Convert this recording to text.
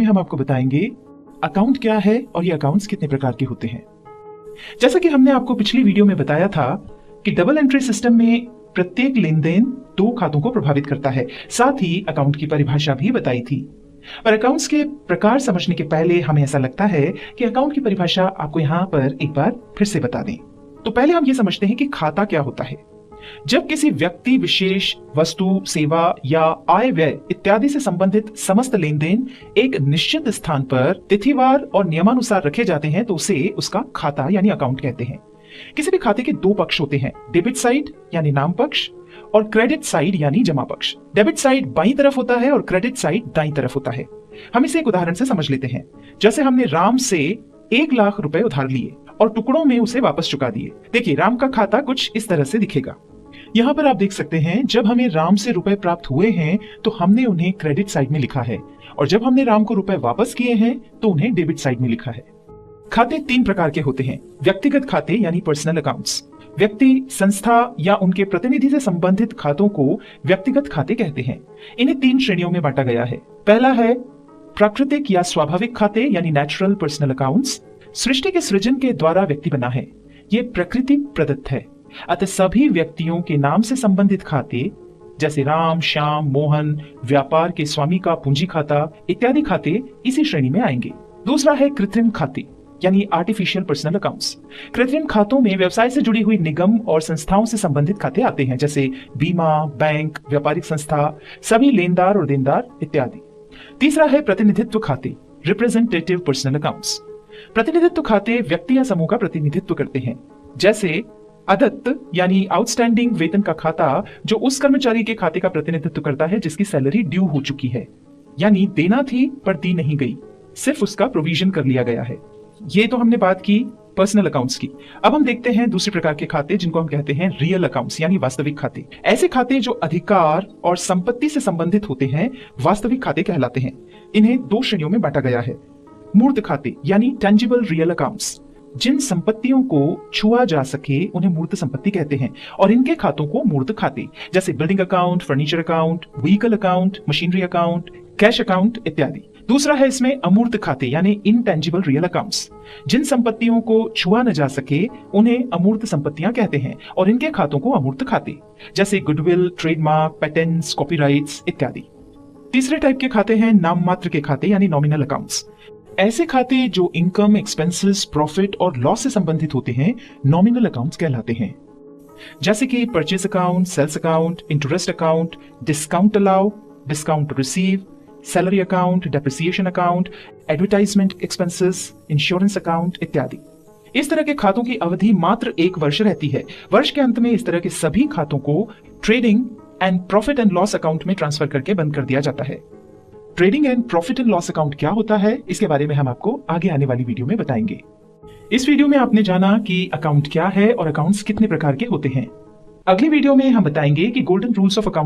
में हम आपको बताएंगे अकाउंट क्या है और ये अकाउंट्स कितने प्रकार के होते हैं। जैसा कि हमने आपको पिछली वीडियो में बताया था कि डबल एंट्री सिस्टम में प्रत्येक लेन देन दो खातों को प्रभावित करता है, साथ ही अकाउंट की परिभाषा भी बताई थी। पर अकाउंट्स के प्रकार समझने के पहले हमें ऐसा लगता है कि अकाउंट की परिभाषा आपको यहाँ पर एक बार फिर से बता दें। तो पहले हम ये समझते हैं कि खाता क्या होता है। जब किसी व्यक्ति विशेष, वस्तु, सेवा या आय व्यय इत्यादि से संबंधित समस्त लेन देन एक निश्चित स्थान पर तिथिवार और नियमानुसार रखे जाते हैं तो उसे उसका खाता यानी अकाउंट कहते हैं। किसी भी खाते के दो पक्ष होते हैं, डेबिट साइड यानी नाम पक्ष और क्रेडिट साइड यानी जमा पक्ष। डेबिट साइड बाईं तरफ होता है और क्रेडिट साइड दाईं तरफ होता है। हम इसे एक उदाहरण से समझ लेते हैं। जैसे हमने राम से 1 लाख रुपए उधार लिए और टुकड़ों में उसे वापस चुका दिए। देखिए, राम का खाता कुछ इस तरह से दिखेगा। यहाँ पर आप देख सकते हैं, जब हमें राम से रुपए प्राप्त हुए हैं तो हमने उन्हें क्रेडिट साइड में लिखा है और जब हमने राम को रुपए वापस किए हैं तो उन्हें डेबिट साइड में लिखा है। खाते 3 प्रकार के होते हैं। व्यक्तिगत खाते यानी पर्सनल अकाउंट्स। व्यक्ति, संस्था या उनके प्रतिनिधि से संबंधित खातों को व्यक्तिगत खाते कहते हैं। इन्हें 3 श्रेणियों में बांटा गया है। पहला है प्राकृतिक या स्वाभाविक खाते यानी नेचुरल पर्सनल अकाउंट्स। सृष्टि के सृजन के द्वारा व्यक्ति बना है, ये प्रकृति प्रदत्त है, अतः सभी व्यक्तियों के नाम से संबंधित खाते जैसे राम, श्याम, मोहन, व्यापार के स्वामी का पूंजी खाता इत्यादि खाते इसी श्रेणी में आएंगे। दूसरा है कृत्रिम खाते यानी आर्टिफिशियल पर्सनल अकाउंट्स। कृत्रिम खातों में व्यवसाय से जुड़ी हुई निगम और संस्थाओं से संबंधित खाते आते हैं, जैसे बीमा, बैंक, व्यापारिक संस्था, सभी लेनदार और देनदार इत्यादि। तीसरा है प्रतिनिधित्व खाते, रिप्रेजेंटेटिव पर्सनल अकाउंट्स। प्रतिनिधित्व खाते व्यक्ति या समूह का प्रतिनिधित्व करते हैं, जैसे अदत्त यानी आउटस्टैंडिंग वेतन का खाता जो उस कर्मचारी के खाते का प्रतिनिधित्व करता है जिसकी सैलरी ड्यू हो चुकी है, यानी देना थी पर दी नहीं गई, सिर्फ उसका प्रोविजन कर लिया गया है। ये तो हमने बात की पर्सनल अकाउंट्स की। अब हम देखते हैं दूसरे प्रकार के खाते जिनको हम कहते हैं रियल अकाउंट्स यानी वास्तविक खाते। ऐसे खाते जो अधिकार और संपत्ति से संबंधित होते हैं वास्तविक खाते कहलाते हैं। इन्हें 2 श्रेणियों में बांटा गया है। मूर्त खाते यानी टेंजिबल रियल अकाउंट्स। जिन संपत्तियों को छुआ जा सके उन्हें मूर्त संपत्ति कहते हैं और इनके खातों को मूर्त खाते जैसे building account, furniture account, vehicle account, machinery account, cash account इत्यादि। दूसरा है इसमें अमूर्त खाते यानी इनटेंजिबल रियल अकाउंट्स। जिन संपत्तियों को छुआ न जा सके उन्हें अमूर्त संपत्तियां कहते हैं और इनके खातों को अमूर्त खाते जैसे गुडविल, ट्रेडमार्क, पेटेंट्स, कॉपीराइट्स इत्यादि। तीसरे टाइप के खाते हैं नाम मात्र के खाते यानी नॉमिनल अकाउंट्स। ऐसे खाते जो इनकम, एक्सपेंसेस, प्रॉफिट और लॉस से संबंधित होते हैं नॉमिनल अकाउंट्स कहलाते हैं, जैसे कि purchase account, sales account, interest account, discount allow, discount receive, salary account, depreciation account, advertisement expenses, insurance account इत्यादि। इस तरह के खातों की अवधि मात्र 1 वर्ष रहती है। वर्ष के अंत में इस तरह के सभी खातों को trading and profit and loss account में ट्रांसफर करके बंद कर दिया जाता है। Trading and profit and loss account क्या होता है, इसके बारे में हम आपको आगे आने वाली वीडियो में बताएंगे। इस वीडियो में आपने जाना कि अकाउंट क्या है और अकाउंट्स कितने प्रकार के होते हैं। अगली वीडियो में हम बताएंगे कि गोल्डन रूल्स ऑफ अकाउंट